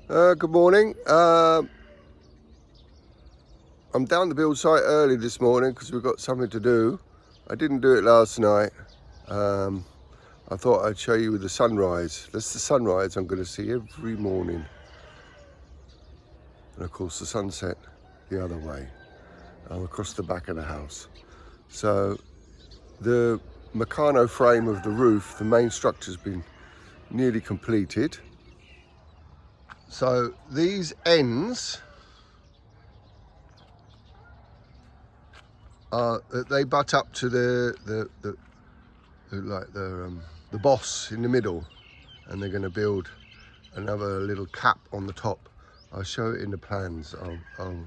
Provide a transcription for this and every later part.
Good morning. I'm down the build site early this morning because we've got something to do. I didn't do it last night. I thought I'd show you the sunrise. That's the sunrise I'm going to see every morning. And of course the sunset the other way, across the back of the house. So the Meccano frame of the roof, the main structure's been nearly completed. So these ends they butt up to the boss in the middle, and they're going to build another little cap on the top. I'll show it in the plans. I'll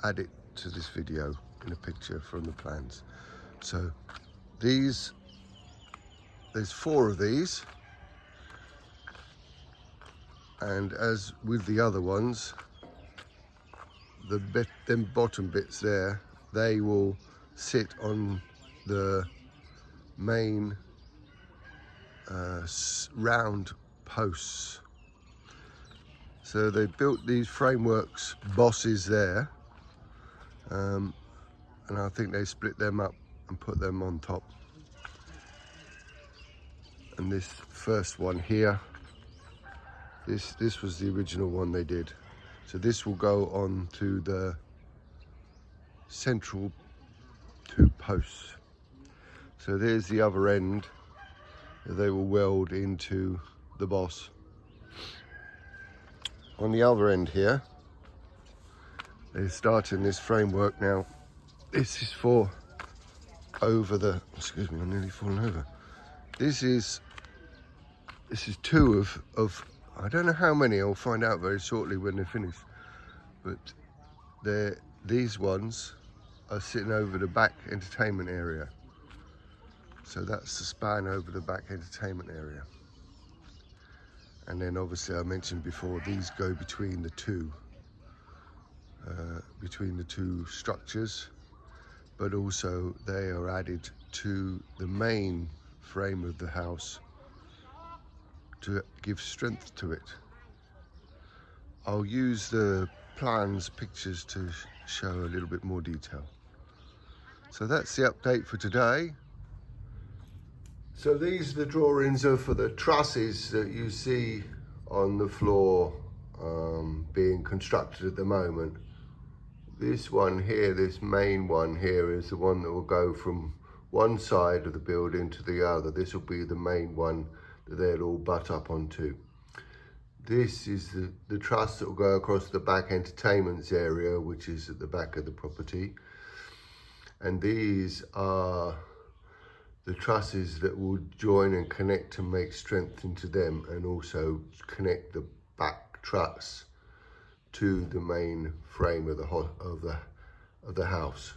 add it to this video in a picture from the plans. So there's 4 of these, and as with the other ones, them bottom bits there, they will sit on the main round posts. So they built these frameworks bosses there, and I think they split them up and put them on top. And this first one here, this was the original one they did. So this will go on to the central 2 posts. So there's the other end that they will weld into the boss. On the other end here, they're starting this framework now. This is for over the, excuse me, I'm nearly falling over. This is 2 of I don't know how many. I'll find out very shortly when they're finished. But these ones are sitting over the back entertainment area. So that's the span over the back entertainment area. And then obviously I mentioned before, these go between the two structures, but also they are added to the main frame of the house to give strength to it. I'll use the plans, pictures to show a little bit more detail. So that's the update for today. So these are the drawings for the trusses that you see on the floor being constructed at the moment. This one here, this main one here, is the one that will go from one side of the building to the other. This will be the main one that they'll all butt up onto. This is the truss that will go across the back entertainments area, which is at the back of the property. And these are the trusses that will join and connect and make strength into them, and also connect the back truss to the main frame of the house.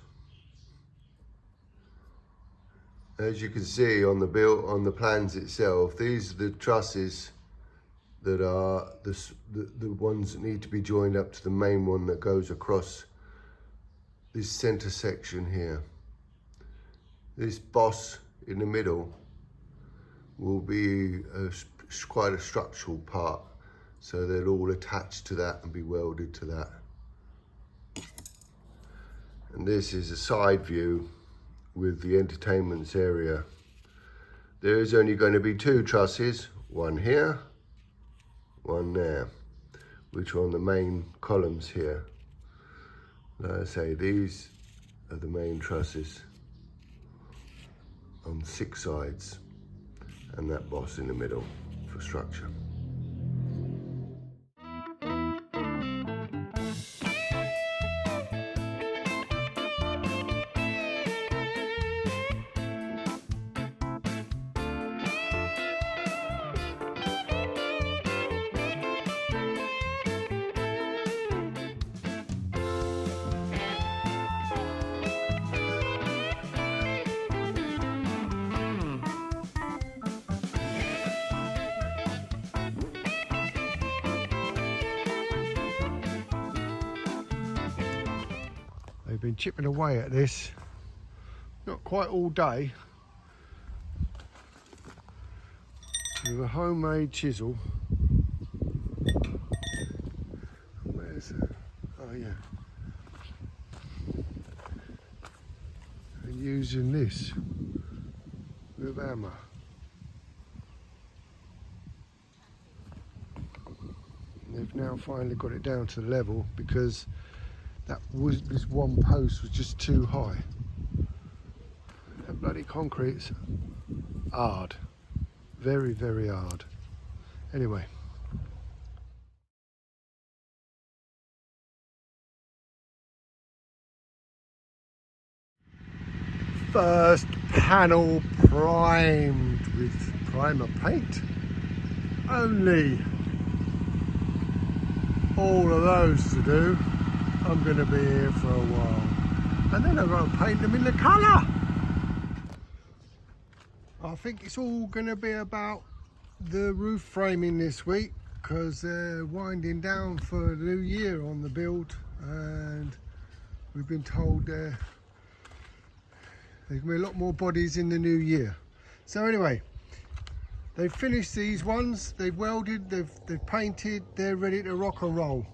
As you can see on the plans itself, these are the trusses that are the ones that need to be joined up to the main one that goes across this center section here. This boss in the middle will be quite a structural part, so they'll all attach to that and be welded to that. And this is a side view with the entertainments area. There is only going to be 2 trusses, one here, one there, which are on the main columns here. Like I say, these are the main trusses on 6 sides, and that boss in the middle for structure. They've been chipping away at this, not quite all day, with a homemade chisel. using this with hammer. They've now finally got it down to the level because this one post was just too high. That bloody concrete's hard, very, very hard. Anyway. First panel primed with primer paint only. All of those to do. I'm going to be here for a while, and then I've got to paint them in the colour. I think it's all going to be about the roof framing this week because they're winding down for the new year on the build, and we've been told there's going to be a lot more bodies in the new year. So anyway, they've finished these ones, they've welded, they've painted, they're ready to rock and roll.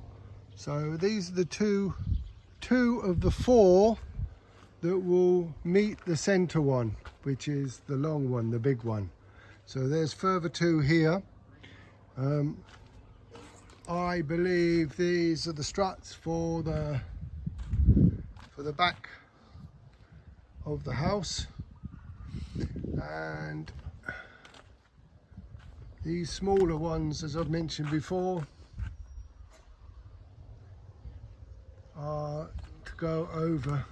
So these are the two of the 4 that will meet the centre one, which is the long one, the big one. So there's further 2 here. I believe these are the struts for the back of the house, and these smaller ones, as I've mentioned before, are to go over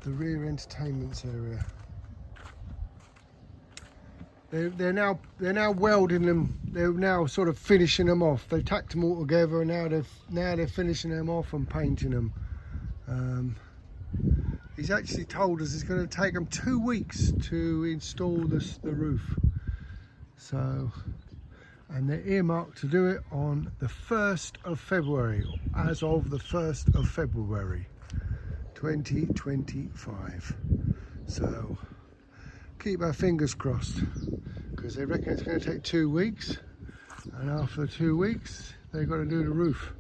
the rear entertainment area. They're now welding them. They're now sort of finishing them off. They tacked them all together, and now they're finishing them off and painting them. He's actually told us it's going to take them 2 weeks to install the roof. So, and they're earmarked to do it on the 1st of February, as of the 1st of February 2025. So keep our fingers crossed, because they reckon it's going to take 2 weeks, and after 2 weeks they've got to do the roof,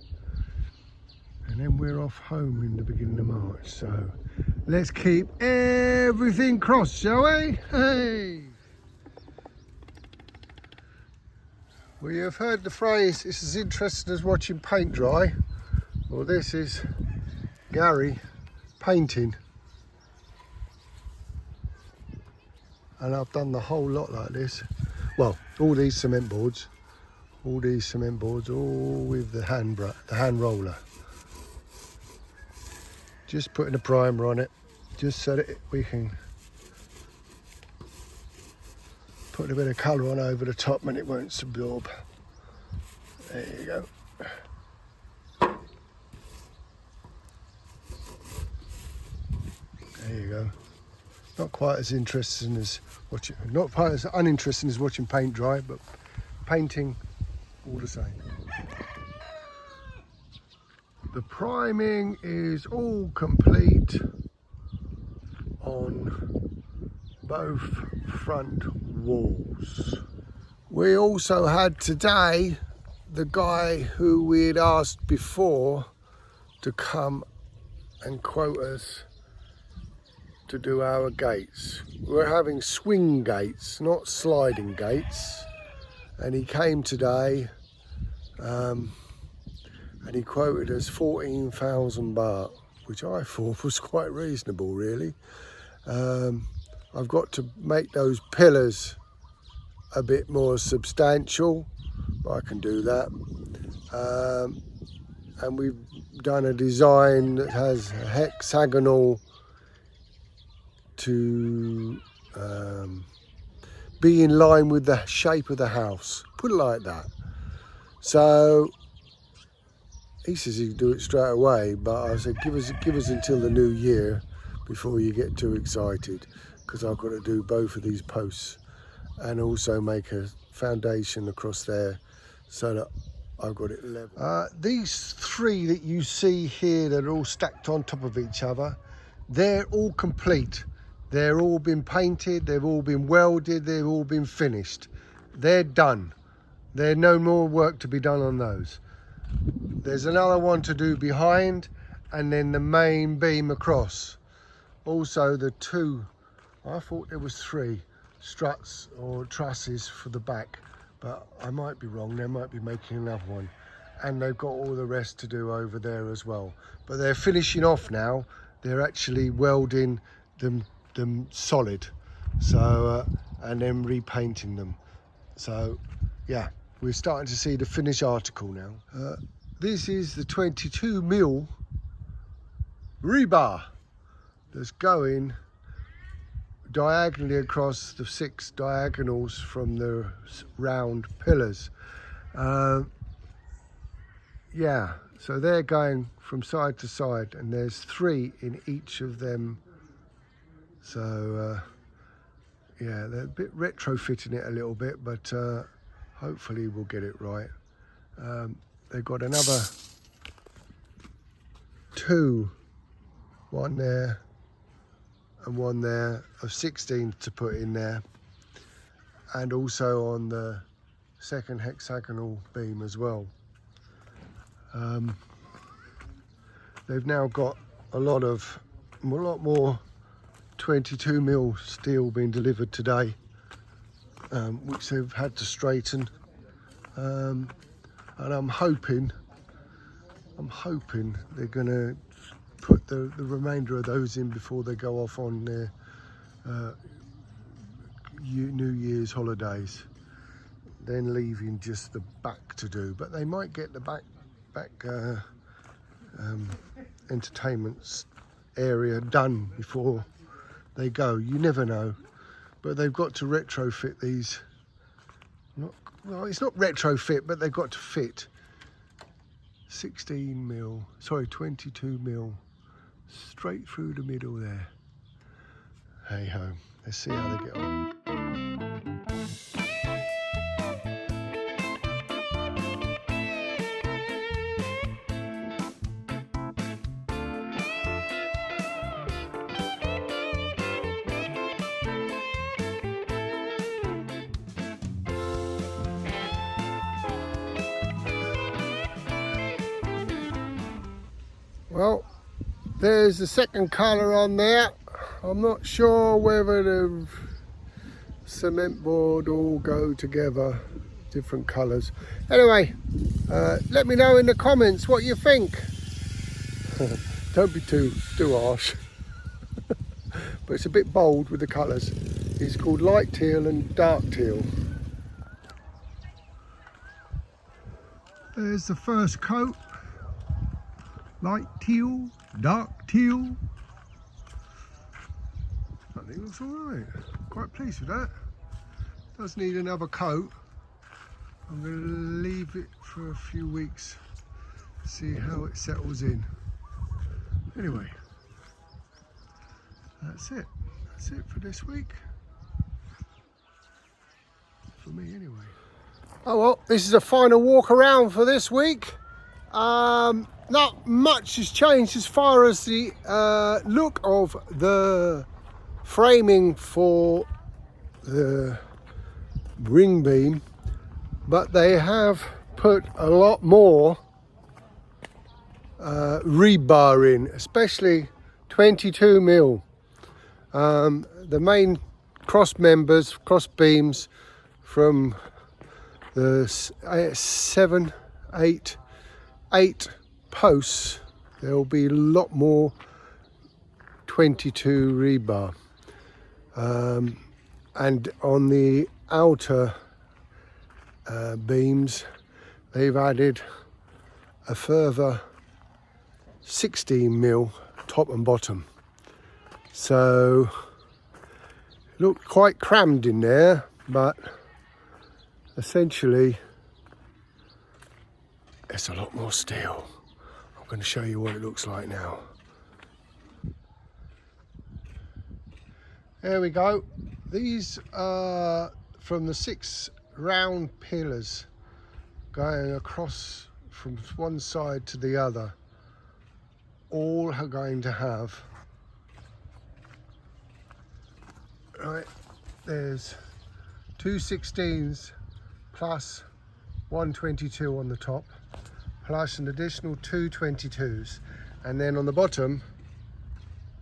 and then we're off home in the beginning of March. So let's keep everything crossed, shall we? Hey! Well, you've heard the phrase, it's as interesting as watching paint dry. Well, this is Gary painting. And I've done the whole lot like this. Well, all these cement boards, all with the hand roller. Just putting a primer on it, just so that we can put a bit of colour on over the top and it won't absorb. There you go. There you go. Not quite as interesting as watching, not quite as uninteresting as watching paint dry, but painting all the same. The priming is all complete on both front walls. We also had today the guy who we had asked before to come and quote us to do our gates. We're having swing gates, not sliding gates, and he came today and he quoted us 14,000 baht, which I thought was quite reasonable, really. I've got to make those pillars a bit more substantial, but I can do that. And we've done a design that has a hexagonal to be in line with the shape of the house, put it like that. So he says he can do it straight away, but I said give us until the new year before you get too excited, because I've got to do both of these posts and also make a foundation across there so that I've got it level. These 3 that you see here that are all stacked on top of each other, they're all complete. They're all been painted, they've all been welded, they've all been finished. They're done. There's no more work to be done on those. There's another one to do behind, and then the main beam across. Also the two, I thought there was 3 struts or trusses for the back, but I might be wrong. They might be making another one. And they've got all the rest to do over there as well. But they're finishing off now. They're actually welding them solid. So, and then repainting them. So, yeah, we're starting to see the finished article now. This is the 22mm rebar that's going diagonally across the 6 diagonals from the round pillars. Yeah, so they're going from side to side, and there's 3 in each of them. So yeah, they're a bit retrofitting it a little bit, but hopefully we'll get it right. They've got another 2, one there and one there of 16 to put in there, and also on the second hexagonal beam as well. They've now got a lot more 22mm steel being delivered today, which they've had to straighten, and I'm hoping they're going to put the remainder of those in before they go off on their New Year's holidays, then leaving just the back to do. But they might get the back entertainment area done before they go. You never know. But they've got to retrofit these. Well, it's not retrofit, but they've got to fit 22mm straight through the middle there. Hey ho, let's see how they get on. Well, there's the second colour on there. I'm not sure whether the cement board all go together, different colours. Anyway, let me know in the comments what you think. Don't be too harsh. But it's a bit bold with the colours. It's called light teal and dark teal. There's the first coat. Light teal, dark teal. I think it looks alright. Quite pleased with that. Does need another coat. I'm going to leave it for a few weeks, see how it settles in. Anyway, that's it. That's it for this week. For me anyway. Oh well, this is a final walk around for this week. Not much has changed as far as the look of the framing for the ring beam, but they have put a lot more rebar in, especially 22mm. The main cross members, cross beams from the 8 posts, there will be a lot more 22 rebar, and on the outer beams they've added a further 16mm top and bottom, so it looked quite crammed in there, but essentially it's a lot more steel. I'm going to show you what it looks like now. There we go. These are from the 6 round pillars going across from one side to the other. All are going to have, right, there's 2 16s plus 1 22 on the top, plus an additional 2 22s, and then on the bottom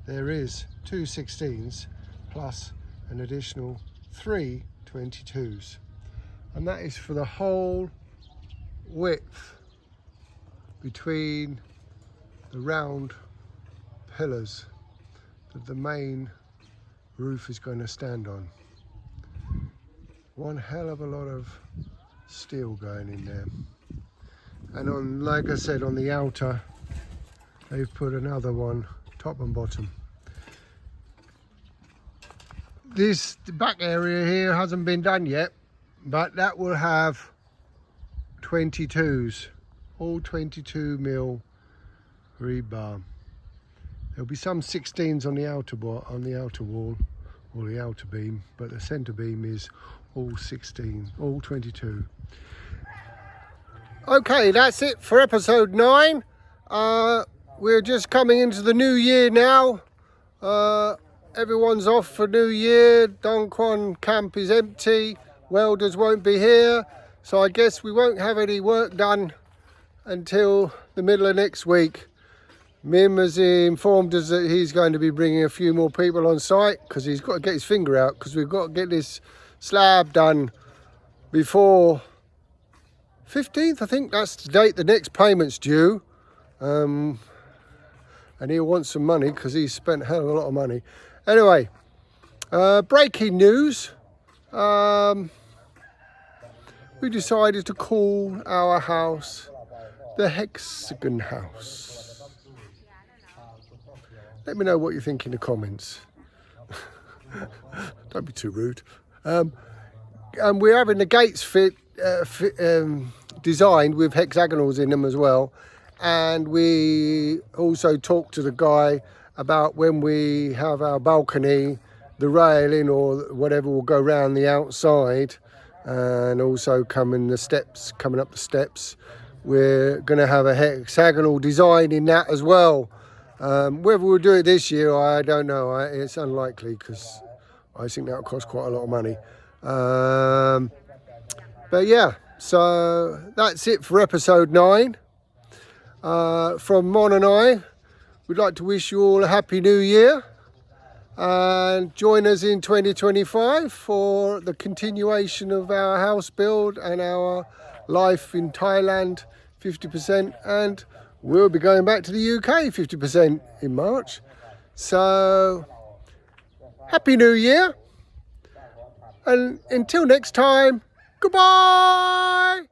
there is 2 16s plus an additional 3 22s, and that is for the whole width between the round pillars that the main roof is going to stand on. One hell of a lot of steel going in there. And on, like I said, on the outer, they've put another one, top and bottom. This back area here hasn't been done yet, but that will have 22s, all 22 mil rebar. There'll be some 16s on the outer wall, or the outer beam, but the centre beam is all 16, all 22. Okay, that's it for episode 9. We're just coming into the new year now. Everyone's off for New Year. Dongkwon camp is empty. Welders won't be here. So I guess we won't have any work done until the middle of next week. Mim has informed us that he's going to be bringing a few more people on site because he's got to get his finger out, because we've got to get this slab done before 15th. I think that's the date the next payment's due. And he'll want some money because he's spent a hell of a lot of money. Anyway, breaking news. We decided to call our house the Hexagon House. Let me know what you think in the comments. Don't be too rude. And we're having the gates designed with hexagonals in them as well. And we also talked to the guy about when we have our balcony, the railing or whatever will go round the outside, and also coming up the steps. We're going to have a hexagonal design in that as well. Whether we'll do it this year, I don't know. It's unlikely because I think that'll cost quite a lot of money. But yeah, so that's it for episode 9. From Mon and I, we'd like to wish you all a happy new year, and join us in 2025 for the continuation of our house build and our life in Thailand 50%, and we'll be going back to the UK 50% in March. So happy new year, and until next time, goodbye.